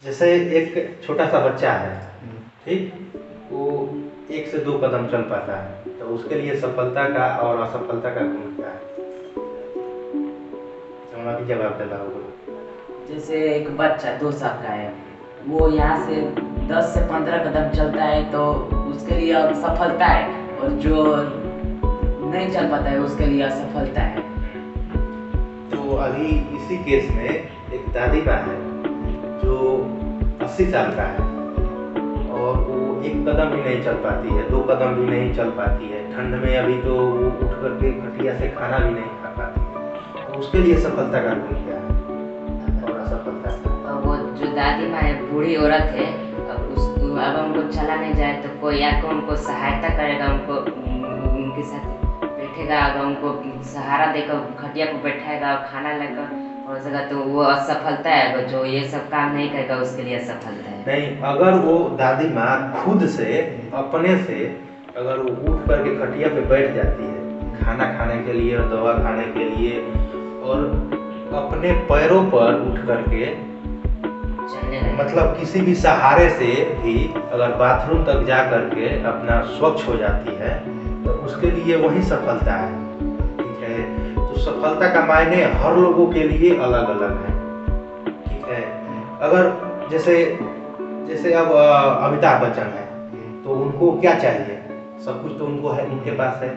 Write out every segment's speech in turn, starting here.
जैसे एक छोटा सा बच्चा है, ठीक, वो 1 से 2 कदम चल पाता है, तो उसके लिए सफलता का और असफलता का गुण क्या है? तुम अभी जवाब दिलाओ। जैसे एक बच्चा 2 साल का है, वो यहाँ से 10 से 15 कदम चलता है तो उसके लिए सफलता है, और जो नहीं चल पाता है उसके लिए असफलता है। तो अभी इसी केस में एक दादी माँ है जो 80 साल का है और वो 1 कदम भी नहीं चल पाती है, 2 कदम भी नहीं चल पाती है। ठंड में अभी तो वो उठ करके खटिया से खाना भी नहीं खा पाती है, तो उसके लिए सफलता का गुण क्या है और असफलता का? और वो जो दादी माँ है, बूढ़ी औरत है, अब उनको चला नहीं जाए तो कोई आकर उनको सहायता करेगा, उनको उनके साथ बैठेगा, अगर उनको सहारा देकर खटिया पर बैठाएगा और खाना लेकर हो सका तो वो असफलता है। अगर जो ये सब काम नहीं करेगा उसके लिए असफलता है। नहीं, अगर वो दादी माँ खुद से अपने से अगर वो उठ करके खटिया पे बैठ जाती है खाना खाने के लिए और दवा खाने के लिए, और अपने पैरों पर उठ करके मतलब किसी भी सहारे से भी अगर बाथरूम तक जा करके अपना स्वच्छ हो जाती है, तो उसके लिए वही सफलता है। ठीक है, तो सफलता का मायने हर लोगों के लिए अलग अलग है। ठीक है, अगर जैसे जैसे अब अमिताभ बच्चन है, तो उनको क्या चाहिए? सब कुछ तो उनको है, उनके पास है,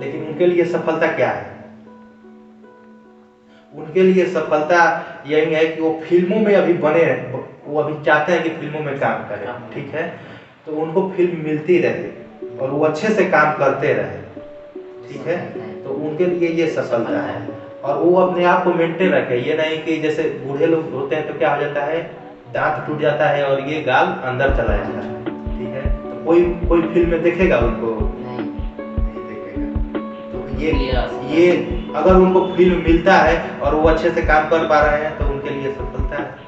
लेकिन उनके लिए सफलता क्या है? उनके लिए सफलता यही है कि वो फिल्मों में अभी बने हैं, वो अभी चाहते हैं कि फिल्मों में काम करें। ठीक है, तो उनको फिल्म मिलती रहे और वो अच्छे से काम करते रहे। ठीक है, तो उनके लिए ये सफलता है। और वो अपने आप को मेंटेन रखे, ये नहीं कि जैसे बूढ़े लोग होते हैं तो क्या हो जाता है, दांत टूट जाता है और ये गाल अंदर चला जाता है। ठीक है, तो कोई कोई फिल्म में देखेगा उनको? नहीं देखेगा। तो ये अगर उनको फिल्म मिलता है और वो अच्छे से काम कर पा रहे हैं तो उनके लिए सफलता है।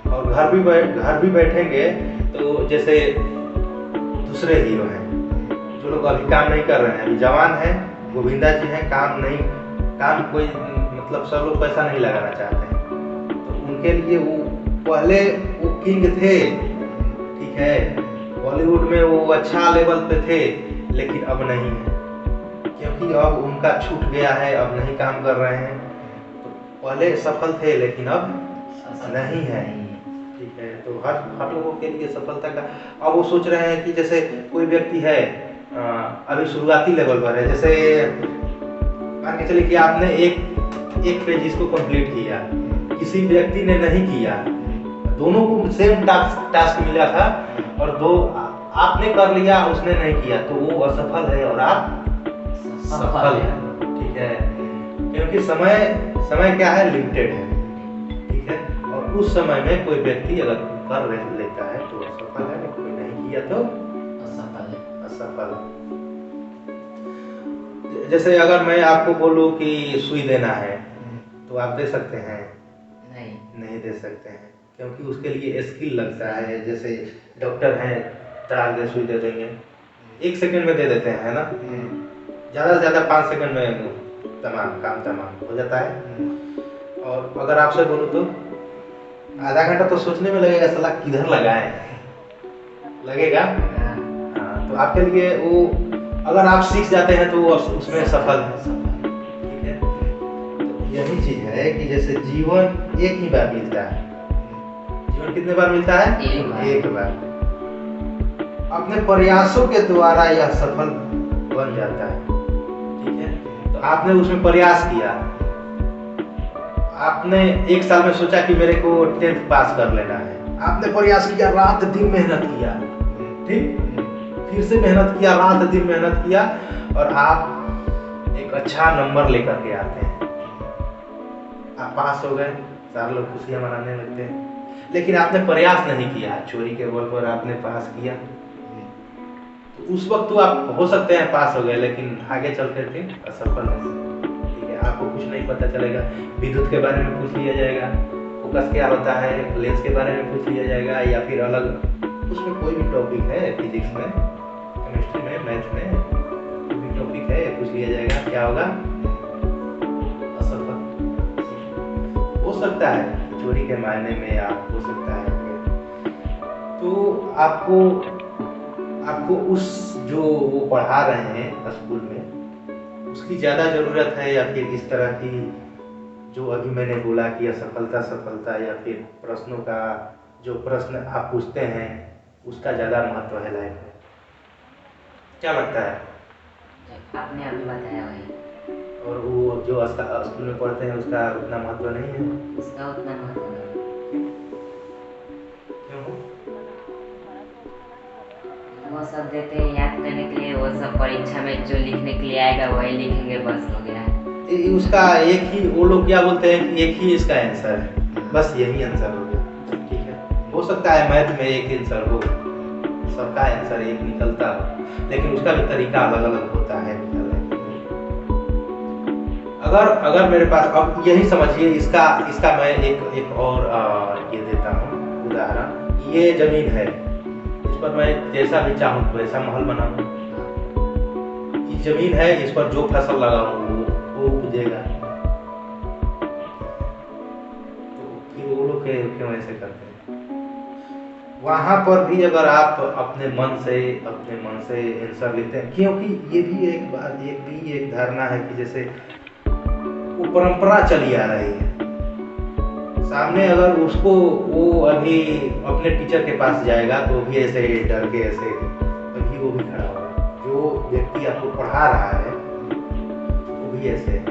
और घर भी बैठेंगे तो जैसे दूसरे हीरो हैं जो लोग अभी काम नहीं कर रहे हैं, अभी जवान हैं, गोविंदा जी हैं, काम कोई मतलब सब लोग पैसा नहीं लगाना चाहते हैं, तो उनके लिए वो पहले वो किंग थे। ठीक है, बॉलीवुड में वो अच्छा लेवल पे थे, लेकिन अब नहीं है, क्योंकि अब उनका छूट गया है, अब नहीं काम कर रहे हैं। तो पहले सफल थे लेकिन अब नहीं है। ठीक है, तो हर लोगों के लिए सफलता का, अब वो सोच रहे हैं कि जैसे कोई व्यक्ति है अभी शुरुआती लेवल पर है, जैसे मान के चलिए कि आपने एक पेज इसको कंप्लीट किया, किसी व्यक्ति ने नहीं किया, दोनों को सेम टास्क मिला था और आपने कर लिया, उसने नहीं किया, तो वो असफल है और आप सफल है। ठीक है, क्योंकि समय क्या है, लिमिटेड है। ठीक है, और उस समय में कोई व्यक्ति अगर कर लेता है तो सफल है, कोई नहीं किया तो असफल है। जैसे अगर मैं आपको बोलूं कि सुई देना है तो आप दे सकते हैं? नहीं दे सकते हैं, क्योंकि उसके लिए स्किल लगता है। जैसे डॉक्टर हैं, टाल दे सुई दे देंगे, 1 सेकंड में दे देते हैं, है ना? ज़्यादा से ज़्यादा 5 सेकंड में काम तमाम हो जाता है। और अगर आपसे बोलूं तो आधा घंटा तो सोचने में लगेगा, साला किधर लगाएं, लगेगा। हाँ, तो आपके लिए वो अगर आप सीख जाते हैं तो वो उसमें सफल है। ठीक है, तो यही चीज है कि जैसे जीवन एक ही बार मिलता है। जीवन कितने बार मिलता है? एक बार। अपने प्रयासों के द्वारा यह सफल बन जाता है। ठीक है, तो आपने उसमें प्रयास किया, आपने 1 साल में सोचा कि मेरे को 10th पास कर लेना है, आपने प्रयास किया, रात दिन मेहनत किया, ठीक, फिर से मेहनत किया, रात दिन मेहनत किया, और आप एक अच्छा नंबर लेकर के आते हैं, आप पास हो गए, सारे लोग खुशियां मनाने लगते हैं, लेकिन आपने प्रयास नहीं किया, चोरी के बल पर आपने पास किया, तो उस वक्त तो आप हो सकते हैं पास हो गए, लेकिन आगे चल करके असफल है। ठीक है, आपको कुछ नहीं पता चलेगा, विद्युत के बारे में पूछ लिया जाएगा, फोकस क्या होता है, लेंस के बारे में पूछ लिया जाएगा, या फिर अलग उसमें कोई भी टॉपिक है, फिजिक्स में, केमिस्ट्री में, मैथ में कोई भी टॉपिक है, पूछ लिया जाएगा, क्या होगा? असफल हो सकता है। चोरी के मायने में आप हो सकता है आपको आपको उस जो वो पढ़ा रहे हैं स्कूल में उसकी ज़्यादा ज़रूरत है, या फिर इस तरह की जो अभी मैंने बोला कि असफलता सफलता, या फिर प्रश्नों का जो प्रश्न आप पूछते हैं उसका ज़्यादा महत्व है लाइफ में? क्या लगता है? आपने अभी बताया वही, और वो जो स्कूल में पढ़ते हैं उसका उतना महत्व नहीं है? उसका उतना महत्व नहीं। क्यों? वो सब देते हैं याद करने के लिए, वो सब परीक्षा में जो लिखने के लिए आएगा वही लिखेंगे, बस हो गया। उसका एक ही, वो लोग क्या बोलते हैं कि एक ही इसका आंसर है, बस यही आंसर हो गया। ठीक है, हो सकता है मैथ में एक आंसर हो, सबका आंसर एक निकलता हो, लेकिन उसका भी तरीका अलग अलग होता है निकलने के लिए। अगर मेरे पास, अब यही समझिए, इसका मैं एक और ये देता हूँ उदाहरण। ये जमीन है, इस पर मैं जैसा भी चाहूँ वैसा महल बनाऊँ। ये जमीन है, इस पर जो फसल लगाऊँ वो उपजेगा। तो फिर वो लोग क्यों ऐसे करते हैं? वहां पर भी अगर आप अपने मन से आंसर लिखते हैं, क्योंकि ये भी एक धारणा है कि जैसे वो परंपरा चली आ रही है। सामने अगर उसको वो अभी अपने टीचर के पास जाएगा तो भी ऐसे डर के ऐसे अभी वो भी खड़ा होगा। जो व्यक्ति आपको पढ़ा रहा है वो भी ऐसे है,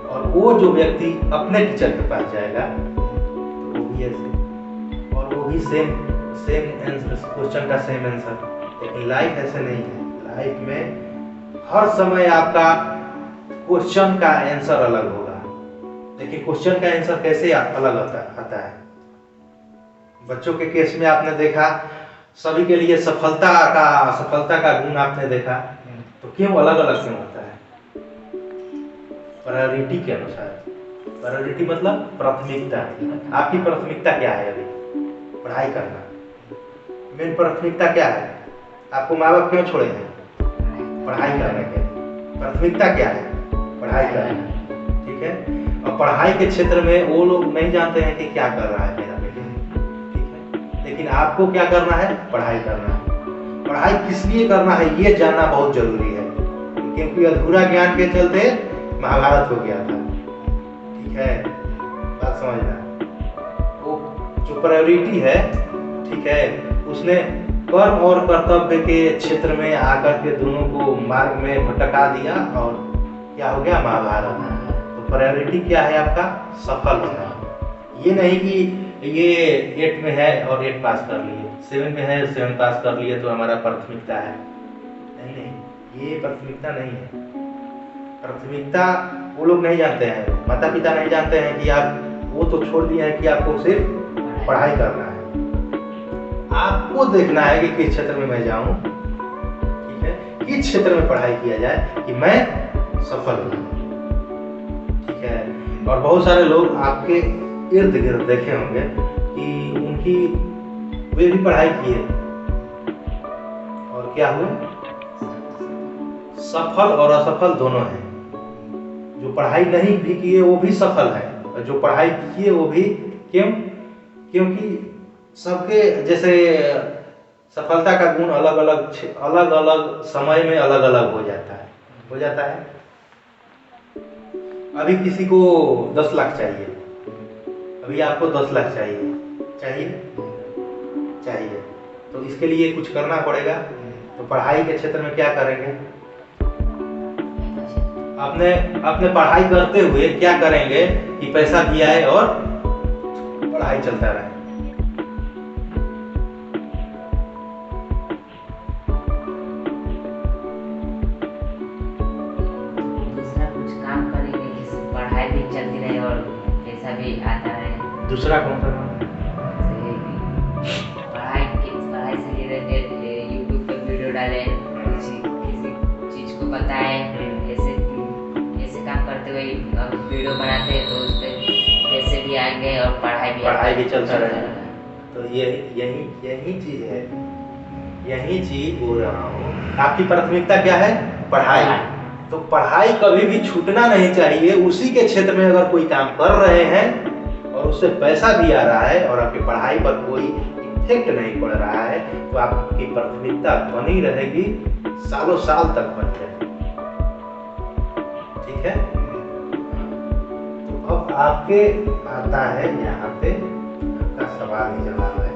और वो जो व्यक्ति अपने टीचर के पास जाएगा तो वो भी ऐसे, और वो भी सेम क्वेश्चन का सेम आंसर। लेकिन लाइफ ऐसे नहीं है। लाइफ में हर समय आपका क्वेश्चन का आंसर अलग होगा, लेकिन क्वेश्चन का आंसर कैसे अलग आता है? बच्चों के केस में आपने देखा, सभी के लिए सफलता का गुण आपने देखा, तो क्यों अलग अलग क्यों होता है? प्रायोरिटी के अनुसार। प्रायोरिटी मतलब प्राथमिकता। आपकी प्राथमिकता क्या है? अभी पढ़ाई करना मेन प्राथमिकता क्या है? आपको माँ बाप क्यों छोड़े हैं? पढ़ाई करने के लिए। प्राथमिकता क्या है? पढ़ाई करना। ठीक है, और पढ़ाई के क्षेत्र में वो लोग नहीं जानते हैं कि क्या कर रहा है मेरा बेटे। ठीक है, लेकिन आपको क्या करना है? पढ़ाई करना है। पढ़ाई किस लिए करना है ये जानना बहुत जरूरी है, क्योंकि अधूरा ज्ञान के चलते महाभारत हो गया था। ठीक है, बात समझना। वो जो प्रायोरिटी है, ठीक है, उसने कर्म और कर्तव्य के क्षेत्र में आकर के दोनों को मार्ग में भटका दिया, और क्या हो गया? महाभारत। तो प्रायोरिटी क्या है आपका? सफल होना। ये नहीं कि ये 8 में है और 8 पास कर लिए, 7 में है 7 पास कर लिए तो हमारा प्राथमिकता है। नहीं, ये प्राथमिकता नहीं है। प्राथमिकता वो लोग नहीं जानते हैं, माता पिता नहीं जानते हैं कि आप वो तो छोड़ दिए हैं कि आपको सिर्फ पढ़ाई करना है। आपको देखना है कि किस क्षेत्र में मैं जाऊं, ठीक है, किस क्षेत्र में पढ़ाई किया जाए कि मैं सफल हूं। ठीक है, और बहुत सारे लोग आपके इर्द गिर्द देखे होंगे कि वे भी पढ़ाई किए और क्या हुए? सफल और असफल दोनों हैं। जो पढ़ाई नहीं भी किए वो भी सफल है, और जो पढ़ाई किए वो भी। क्योंकि सबके जैसे सफलता का गुण अलग अलग समय में अलग अलग हो जाता है। अभी किसी को 10 लाख चाहिए, अभी आपको 10 लाख चाहिए, तो इसके लिए कुछ करना पड़ेगा। तो पढ़ाई के क्षेत्र में क्या करेंगे? अपने पढ़ाई करते हुए क्या करेंगे कि पैसा भी आए और पढ़ाई चलता रहे। दूसरा कुछ काम करेंगे जिससे पढ़ाई भी चलती रहे और पैसा भी आता रहे। दूसरा कौन सा काम? पढ़ाई से रिलेटेड यूट्यूब पर वीडियो डालें, किसी चीज को बताएं, ऐसे काम करते हुए वीडियो बनाते हैं तो उस पर पैसे भी आएंगे और पढ़ाई भी चलता रहेगा। तो यही चीज है, यही चीज बोल रहा हूँ। आपकी प्राथमिकता क्या है? पढ़ाई। तो पढ़ाई कभी भी छूटना नहीं चाहिए। उसी के क्षेत्र में अगर कोई काम कर रहे हैं और उससे पैसा भी आ रहा है और आपकी पढ़ाई पर कोई इफेक्ट नहीं पड़ रहा है तो आपकी प्राथमिकता बनी रहेगी, सालों साल तक बनी रहेगी। ठीक है, तो अब आपके आता है यहाँ पे आपका सवाल ही जवाब है।